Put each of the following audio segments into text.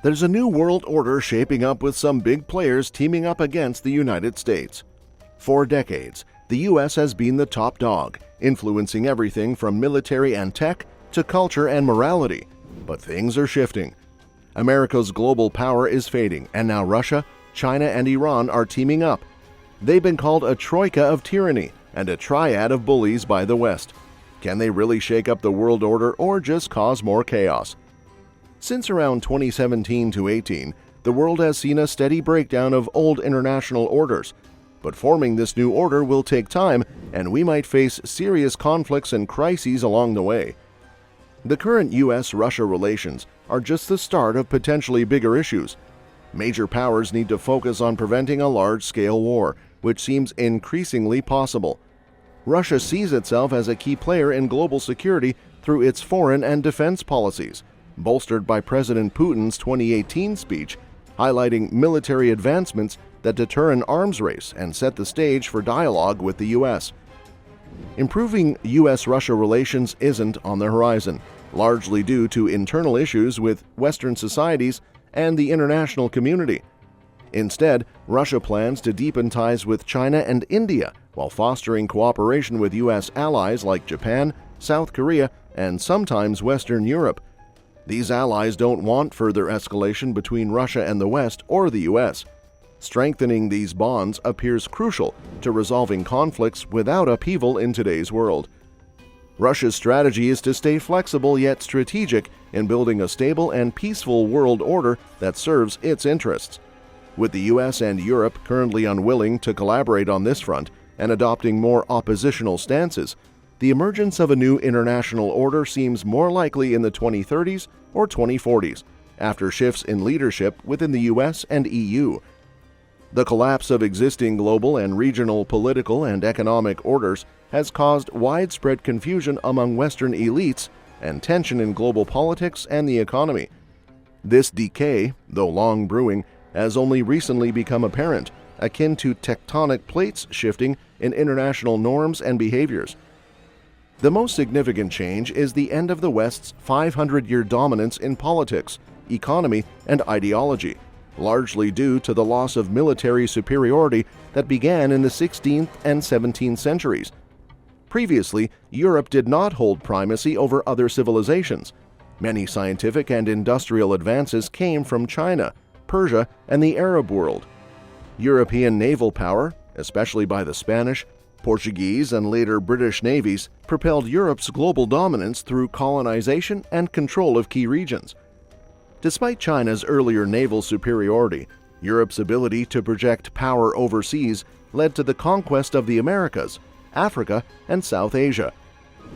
There's a new world order shaping up with some big players teaming up against the United States. For decades, the U.S. has been the top dog, influencing everything from military and tech to culture and morality. But things are shifting. America's global power is fading, and now Russia, China, and Iran are teaming up. They've been called a troika of tyranny and a triad of bullies by the West. Can they really shake up the world order or just cause more chaos? Since around 2017 to 18, the world has seen a steady breakdown of old international orders. But forming this new order will take time, and we might face serious conflicts and crises along the way. The current U.S.-Russia relations are just the start of potentially bigger issues. Major powers need to focus on preventing a large-scale war, which seems increasingly possible. Russia sees itself as a key player in global security through its foreign and defense policies, bolstered by President Putin's 2018 speech, highlighting military advancements that deter an arms race and set the stage for dialogue with the U.S. Improving U.S.-Russia relations isn't on the horizon, largely due to internal issues with Western societies and the international community. Instead, Russia plans to deepen ties with China and India while fostering cooperation with U.S. allies like Japan, South Korea, and sometimes Western Europe. These allies don't want further escalation between Russia and the West or the U.S. Strengthening these bonds appears crucial to resolving conflicts without upheaval in today's world. Russia's strategy is to stay flexible yet strategic in building a stable and peaceful world order that serves its interests. With the U.S. and Europe currently unwilling to collaborate on this front and adopting more oppositional stances, the emergence of a new international order seems more likely in the 2030s or 2040s, after shifts in leadership within the U.S. and EU. The collapse of existing global and regional political and economic orders has caused widespread confusion among Western elites and tension in global politics and the economy. This decay, though long brewing, has only recently become apparent, akin to tectonic plates shifting in international norms and behaviors. The most significant change is the end of the West's 500-year dominance in politics, economy, and ideology, largely due to the loss of military superiority that began in the 16th and 17th centuries. Previously, Europe did not hold primacy over other civilizations. Many scientific and industrial advances came from China, Persia, and the Arab world. European naval power, especially by the Spanish, Portuguese, and later British navies, propelled Europe's global dominance through colonization and control of key regions. Despite China's earlier naval superiority, Europe's ability to project power overseas led to the conquest of the Americas, Africa, and South Asia.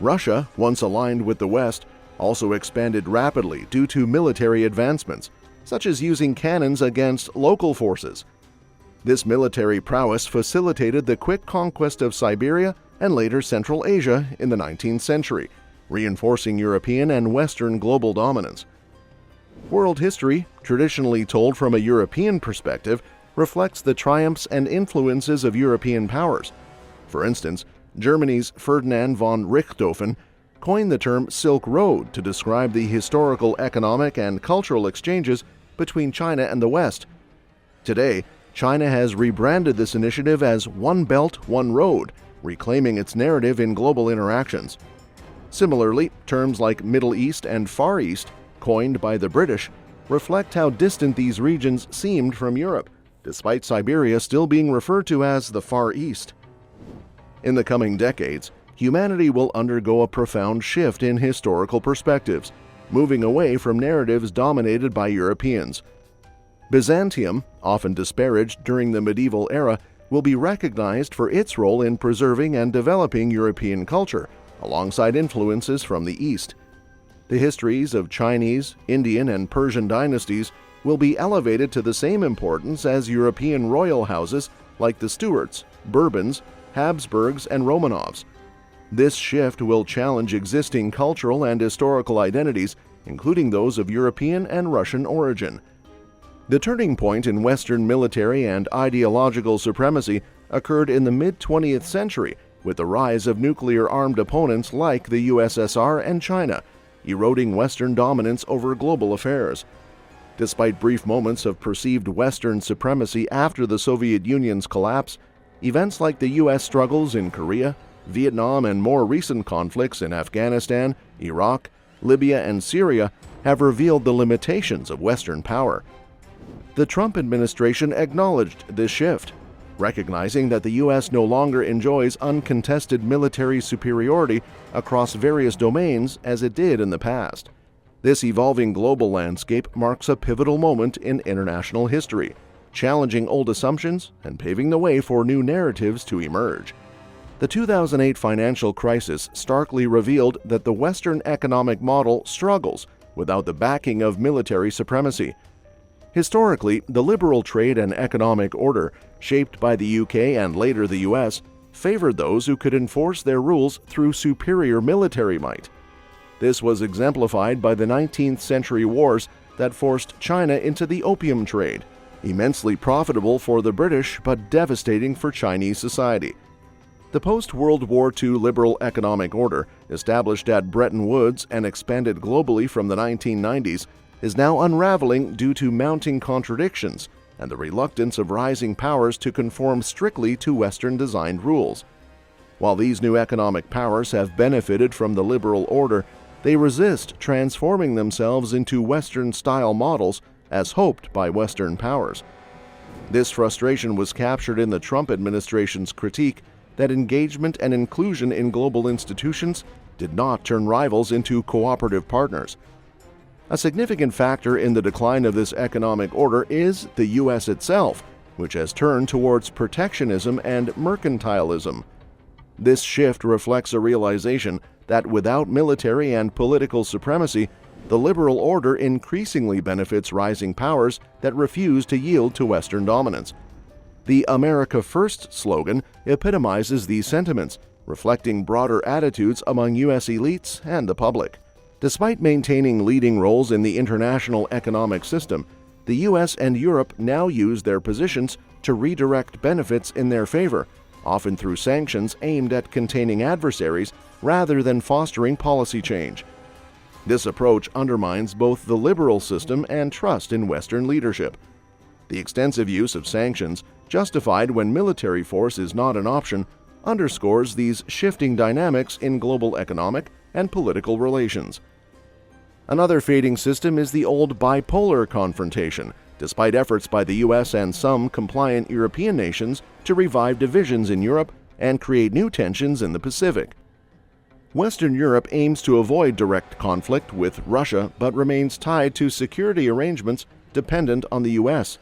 Russia, once aligned with the West, also expanded rapidly due to military advancements, such as using cannons against local forces. This military prowess facilitated the quick conquest of Siberia and later Central Asia in the 19th century, reinforcing European and Western global dominance. World history, traditionally told from a European perspective, reflects the triumphs and influences of European powers. For instance, Germany's Ferdinand von Richthofen coined the term Silk Road to describe the historical economic and cultural exchanges between China and the West. Today, China has rebranded this initiative as One Belt, One Road, reclaiming its narrative in global interactions. Similarly, terms like Middle East and Far East, coined by the British, reflect how distant these regions seemed from Europe, despite Siberia still being referred to as the Far East. In the coming decades, humanity will undergo a profound shift in historical perspectives, moving away from narratives dominated by Europeans. Byzantium, often disparaged during the medieval era, will be recognized for its role in preserving and developing European culture, alongside influences from the East. The histories of Chinese, Indian, and Persian dynasties will be elevated to the same importance as European royal houses like the Stuarts, Bourbons, Habsburgs, and Romanovs. This shift will challenge existing cultural and historical identities, including those of European and Russian origin. The turning point in Western military and ideological supremacy occurred in the mid-20th century with the rise of nuclear-armed opponents like the USSR and China, eroding Western dominance over global affairs. Despite brief moments of perceived Western supremacy after the Soviet Union's collapse, events like the U.S. struggles in Korea, Vietnam, and more recent conflicts in Afghanistan, Iraq, Libya, and Syria have revealed the limitations of Western power. The Trump administration acknowledged this shift, recognizing that the U.S. no longer enjoys uncontested military superiority across various domains as it did in the past. This evolving global landscape marks a pivotal moment in international history, challenging old assumptions and paving the way for new narratives to emerge. The 2008 financial crisis starkly revealed that the Western economic model struggles without the backing of military supremacy. Historically, the liberal trade and economic order, shaped by the UK and later the US, favored those who could enforce their rules through superior military might. This was exemplified by the 19th century wars that forced China into the opium trade, immensely profitable for the British but devastating for Chinese society. The post-World War II liberal economic order, established at Bretton Woods and expanded globally from the 1990s, is now unraveling due to mounting contradictions and the reluctance of rising powers to conform strictly to Western-designed rules. While these new economic powers have benefited from the liberal order, they resist transforming themselves into Western-style models as hoped by Western powers. This frustration was captured in the Trump administration's critique that engagement and inclusion in global institutions did not turn rivals into cooperative partners. A significant factor in the decline of this economic order is the U.S. itself, which has turned towards protectionism and mercantilism. This shift reflects a realization that without military and political supremacy, the liberal order increasingly benefits rising powers that refuse to yield to Western dominance. The America First slogan epitomizes these sentiments, reflecting broader attitudes among U.S. elites and the public. Despite maintaining leading roles in the international economic system, the U.S. and Europe now use their positions to redirect benefits in their favor, often through sanctions aimed at containing adversaries rather than fostering policy change. This approach undermines both the liberal system and trust in Western leadership. The extensive use of sanctions, justified when military force is not an option, underscores these shifting dynamics in global economic and political relations. Another fading system is the old bipolar confrontation, despite efforts by the U.S. and some compliant European nations to revive divisions in Europe and create new tensions in the Pacific. Western Europe aims to avoid direct conflict with Russia but remains tied to security arrangements dependent on the U.S.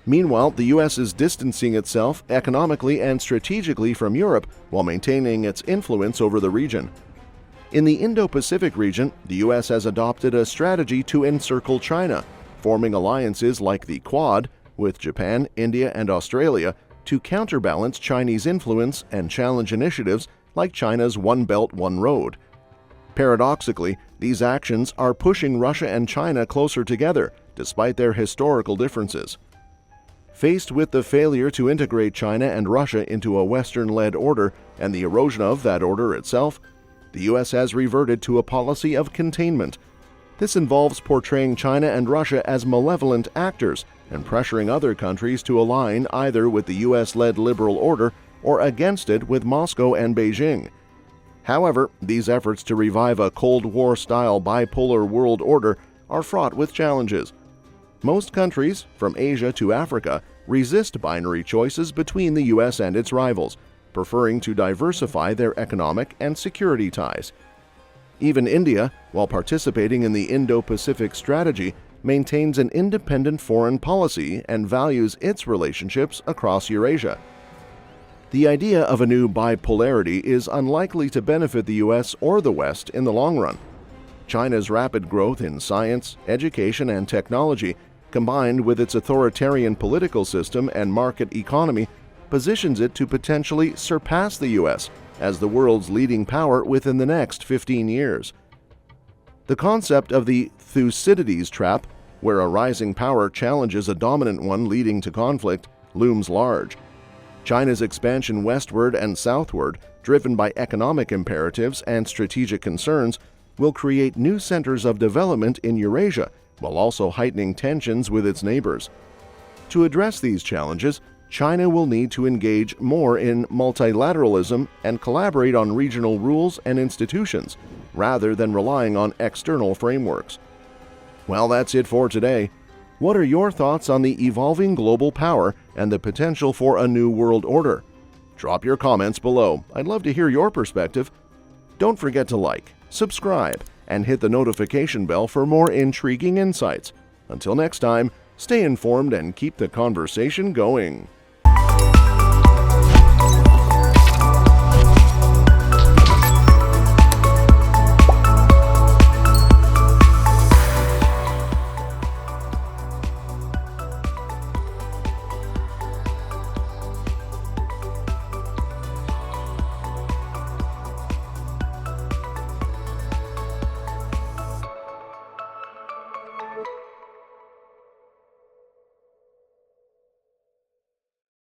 Meanwhile, the U.S. is distancing itself economically and strategically from Europe while maintaining its influence over the region. In the Indo-Pacific region, the U.S. has adopted a strategy to encircle China, forming alliances like the Quad with Japan, India, and Australia to counterbalance Chinese influence and challenge initiatives like China's One Belt, One Road. Paradoxically, these actions are pushing Russia and China closer together, despite their historical differences. Faced with the failure to integrate China and Russia into a Western-led order and the erosion of that order itself, the U.S. has reverted to a policy of containment. This involves portraying China and Russia as malevolent actors and pressuring other countries to align either with the U.S.-led liberal order or against it with Moscow and Beijing. However, these efforts to revive a Cold War-style bipolar world order are fraught with challenges. Most countries, from Asia to Africa, resist binary choices between the U.S. and its rivals, preferring to diversify their economic and security ties. Even India, while participating in the Indo-Pacific strategy, maintains an independent foreign policy and values its relationships across Eurasia. The idea of a new bipolarity is unlikely to benefit the U.S. or the West in the long run. China's rapid growth in science, education, and technology, combined with its authoritarian political system and market economy, positions it to potentially surpass the U.S. as the world's leading power within the next 15 years. The concept of the Thucydides trap, where a rising power challenges a dominant one leading to conflict, looms large. China's expansion westward and southward, driven by economic imperatives and strategic concerns, will create new centers of development in Eurasia while also heightening tensions with its neighbors. To address these challenges, China will need to engage more in multilateralism and collaborate on regional rules and institutions, rather than relying on external frameworks. Well, that's it for today. What are your thoughts on the evolving global power and the potential for a new world order? Drop your comments below. I'd love to hear your perspective. Don't forget to like, subscribe, and hit the notification bell for more intriguing insights. Until next time, stay informed and keep the conversation going.